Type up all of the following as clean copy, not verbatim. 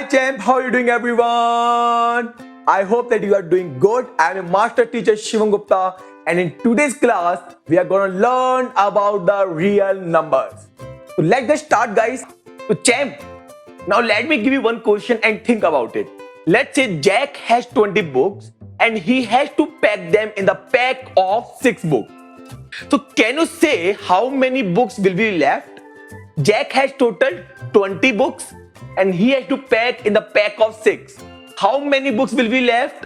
champ, how are you doing everyone? I hope that you are doing good. I am a master teacher Shivam Gupta, and in today's class we are going to learn about the real numbers. So let's get start guys. So champ, now let me give you one question and think about it. Let's say Jack has 20 books and he has to pack them in the pack of 6 books. So can you say how many books will be left? Jack has total 20 books and he has to pack in the pack of 6. How many books will be left?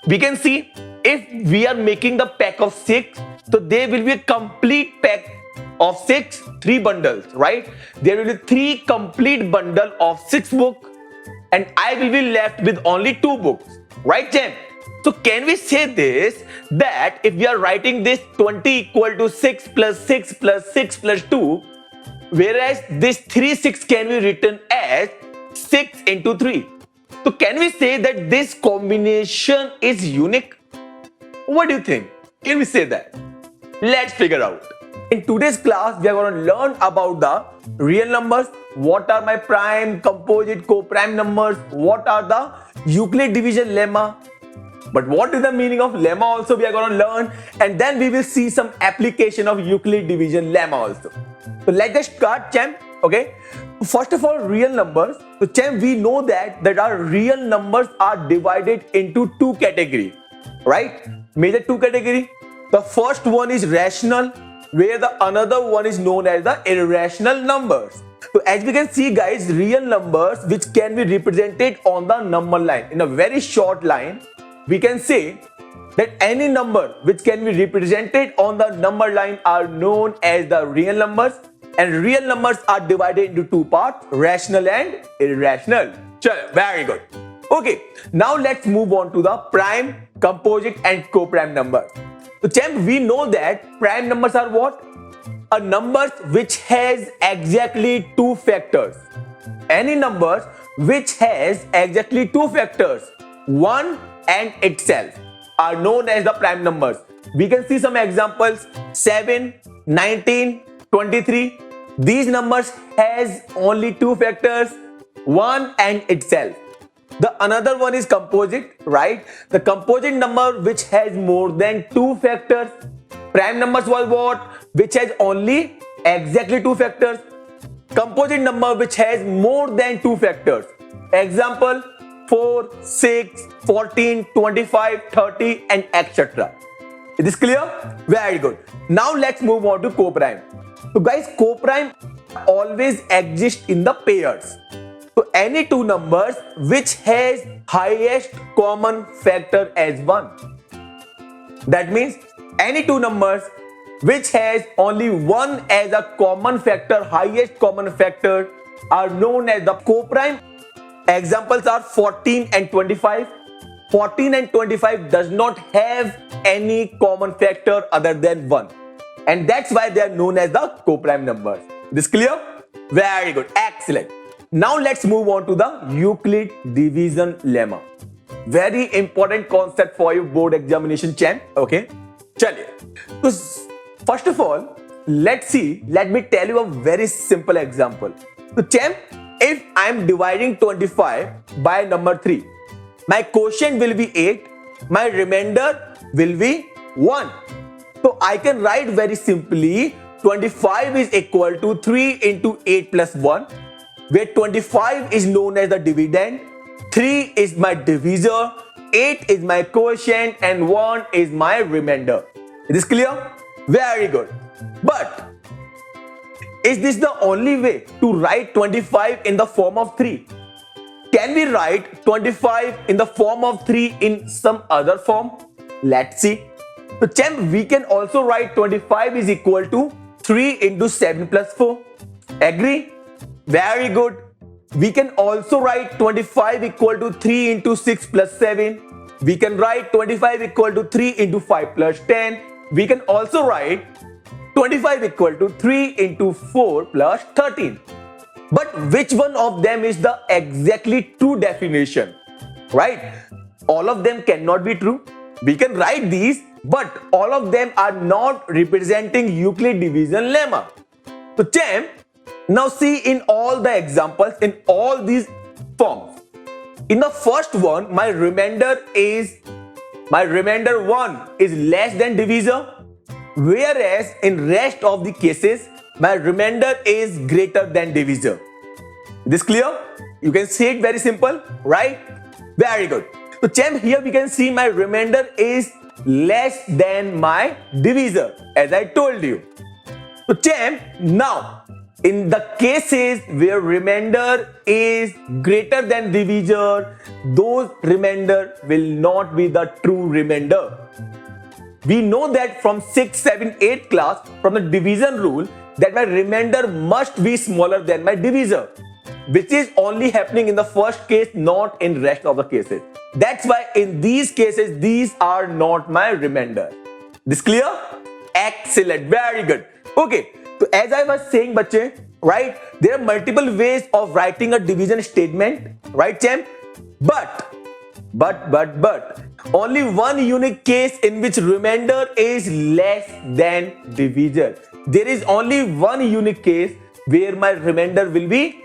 We can see if we are making the pack of 6, so there will be a complete pack of 6, 3 bundles, right? There will be 3 complete bundle of 6 books and I will be left with only 2 books, right champ? So can we say this, that if we are writing this 20 equal to 6 plus 6 plus 6 plus 2, whereas this 3 6 can be written as 6 into 3. So can we say that this combination is unique? What do you think? Can we say that? Let's figure out. In today's class, we are going to learn about the real numbers. What are my prime, composite, co-prime numbers? What are the Euclid division lemma? But what is the meaning of lemma also we are going to learn, and then we will see some application of Euclid division lemma also. So let's just start champ, okay? First of all, real numbers. So champ, we know that our real numbers are divided into 2 categories, right? Major 2 categories. The first one is rational, where the another one is known as the irrational numbers. So as we can see guys, real numbers which can be represented on the number line in a very short line, we can say that any number which can be represented on the number line are known as the real numbers, and real numbers are divided into 2 parts, rational and irrational. Very good. Okay, now let's move on to the prime, composite and co-prime numbers. So champ, we know that prime numbers are what? A numbers which has exactly 2 factors. Any numbers which has exactly 2 factors, 1 and itself, are known as the prime numbers. We can see some examples: 7, 19, 23. These numbers has only 2 factors, 1 and itself. The another one is composite, right? The composite number which has more than 2 factors. Prime numbers was what? Which has only exactly 2 factors. Composite number which has more than 2 factors. Example: 4, 6, 14, 25, 30 and etc. Is this clear? Very good. Now let's move on to co-prime. So guys, co-prime always exists in the pairs. So any 2 numbers which has highest common factor as 1. That means any 2 numbers which has only 1 as a common factor, highest common factor, are known as the co-prime. Examples are 14 and 25. 14 and 25 does not have any common factor other than 1. And that's why they are known as the co-prime numbers. This clear? Very good. Excellent. Now let's move on to the Euclid division lemma. Very important concept for your board examination champ. Okay. Chaliye. So first of all, let me tell you a very simple example. So champ, if I am dividing 25 by number 3, my quotient will be 8, my remainder will be 1. So I can write very simply 25 is equal to 3 into 8 plus 1, where 25 is known as the dividend, 3 is my divisor, 8 is my quotient and 1 is my remainder. Is this clear? Very good. But is this the only way to write 25 in the form of 3? Can we write 25 in the form of 3 in some other form? Let's see. So champ, we can also write 25 is equal to 3 into 7 plus 4. Agree? Very good. We can also write 25 equal to 3 into 6 plus 7. We can write 25 equal to 3 into 5 plus 10. We can also write 25 equal to 3 into 4 plus 13. But which one of them is the exactly true definition? Right? All of them cannot be true. We can write these, but all of them are not representing Euclid division lemma. So champ, now see in all the examples, in all these forms. In the first one, my remainder 1 is less than divisor, whereas in rest of the cases, my remainder is greater than divisor. This clear? You can see it very simple, right? Very good. So champ, here we can see my remainder is less than my divisor, as I told you. So champ, now in the cases where remainder is greater than divisor, those remainder will not be the true remainder. We know that from 6, 7, 8 class, from the division rule, that my remainder must be smaller than my divisor, which is only happening in the first case, not in rest of the cases. That's why in these cases, these are not my remainder. This clear? Excellent. Very good. Okay. So as I was saying, bache, right? There are multiple ways of writing a division statement, right, champ? But only one unique case in which remainder is less than divisor. There is only one unique case where my remainder will be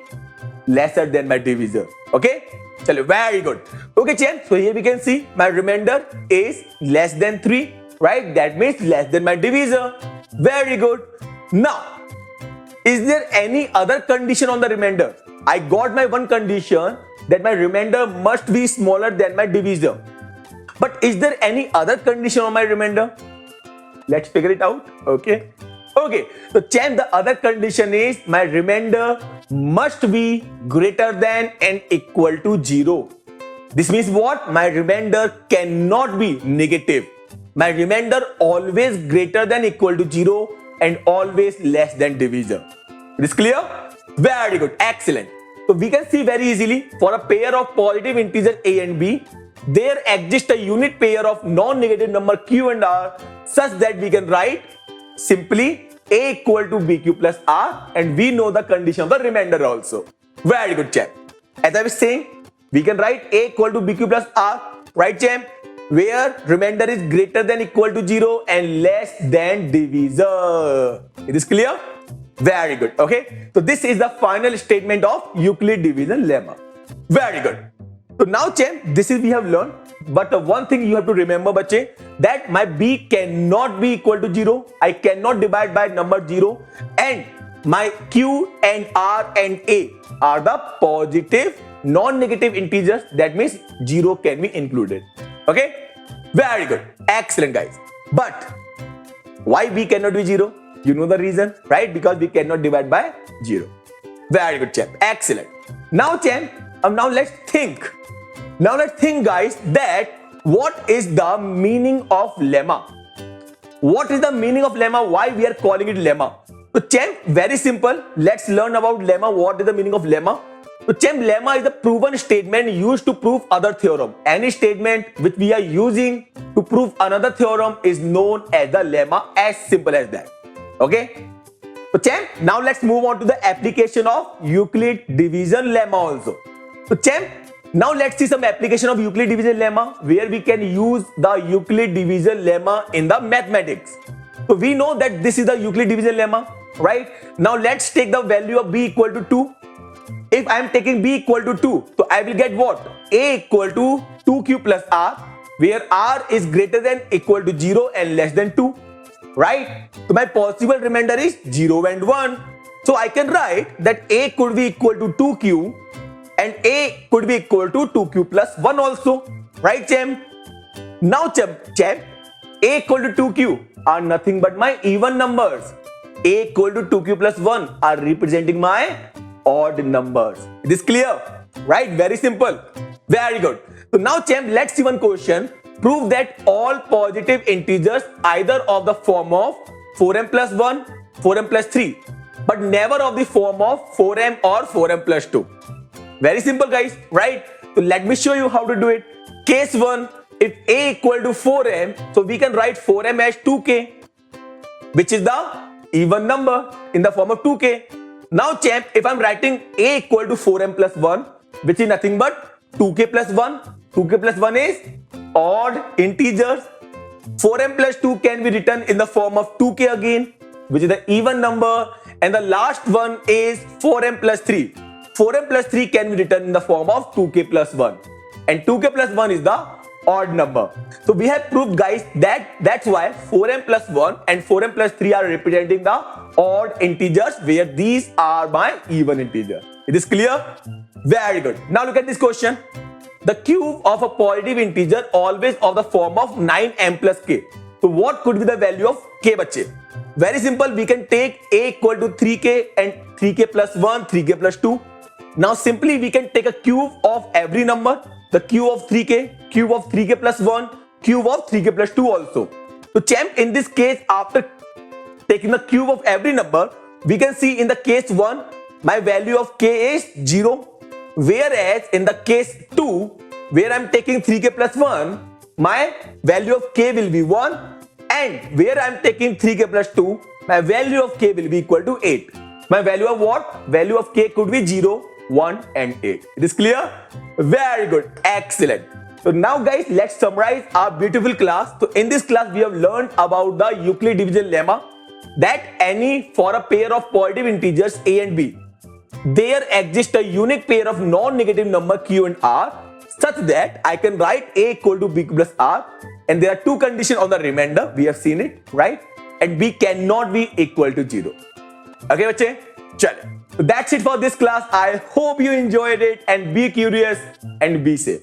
lesser than my divisor. Okay? Chalo, very good. Okay, champ. So here we can see my remainder is less than 3, right? That means less than my divisor. Very good. Now, is there any other condition on the remainder? I got my one condition that my remainder must be smaller than my divisor. But is there any other condition on my remainder? Let's figure it out. Okay. Okay. So champ, the other condition is my remainder must be greater than and equal to 0. This means what? My remainder cannot be negative. My remainder always greater than equal to 0 and always less than divisor. Is clear? Very good. Excellent. So we can see very easily for a pair of positive integers a and b, there exists a unit pair of non-negative number q and r such that we can write simply a equal to bq plus r, and we know the condition of the remainder also. Very good, champ. As I was saying, we can write a equal to bq plus r, right, champ? Where remainder is greater than equal to 0 and less than divisor. It is clear? Very good. Okay. So this is the final statement of Euclid division lemma. Very good. So now, champ, this is we have learned. But one thing you have to remember, bache, that my b cannot be equal to 0. I cannot divide by number 0. And my q and r and a are the positive non-negative integers. That means 0 can be included. Okay. Very good. Excellent, guys. But why b cannot be 0? You know the reason, right? Because we cannot divide by 0. Very good, champ. Excellent. Now, champ, now let's think. Now let's think, guys, that what is the meaning of lemma? What is the meaning of lemma? Why we are calling it lemma? So, champ, very simple. Let's learn about lemma. What is the meaning of lemma? So, champ, lemma is a proven statement used to prove other theorem. Any statement which we are using to prove another theorem is known as the lemma. As simple as that. Okay. So, champ, now let's move on to the application of Euclid division lemma also. So, champ, now let's see some application of Euclid division lemma where we can use the Euclid division lemma in the mathematics. So we know that this is the Euclid division lemma, right? Now let's take the value of b equal to 2. If I am taking b equal to 2, so I will get what? A equal to 2q plus r, where r is greater than equal to 0 and less than 2, right? So my possible remainder is 0 and 1. So I can write that a could be equal to 2q and a could be equal to 2q plus 1 also, right, champ? Now, champ, a equal to 2q are nothing but my even numbers. A equal to 2q plus 1 are representing my odd numbers. It is clear, right? Very simple. Very good. So now, champ, let's see one question. Prove that all positive integers either of the form of 4m plus 1, 4m plus 3, but never of the form of 4m or 4m plus 2. Very simple, guys, right? So let me show you how to do it. Case 1, if a equal to 4m, so we can write 4m as 2k, which is the even number in the form of 2k. Now, champ, if I'm writing a equal to 4m plus 1, which is nothing but 2k plus 1, 2k plus 1 is odd integers. 4m plus 2 can be written in the form of 2k again, which is the even number. And the last one is 4m plus 3. 4m plus 3 can be written in the form of 2k plus 1. And 2k plus 1 is the odd number. So we have proved, guys, that's why 4m plus 1 and 4m plus 3 are representing the odd integers, where these are my even integers. It is clear? Very good. Now look at this question. The cube of a positive integer always of the form of 9m plus k. So what could be the value of k, bache? Very simple. We can take a equal to 3k and 3k plus 1, 3k plus 2. Now simply we can take a cube of every number. The cube of 3k, cube of 3k plus 1, cube of 3k plus 2 also. So champ, in this case, after taking the cube of every number, we can see in the case 1, my value of k is 0. Whereas in the case 2, where I am taking 3k plus 1, my value of k will be 1. And where I am taking 3k plus 2, my value of k will be equal to 8. My value of what? Value of k could be 0, 1 and 8. It is clear? Very good. Excellent. So now guys, let's summarize our beautiful class. So in this class, we have learned about the Euclid division lemma, that for a pair of positive integers a and b, there exists a unique pair of non-negative number q and r, such that I can write a equal to b plus r, and there are two conditions on the remainder. We have seen it, right? And b cannot be equal to 0. Okay, bache? Chale. So that's it for this class. I hope you enjoyed it, and be curious and be safe.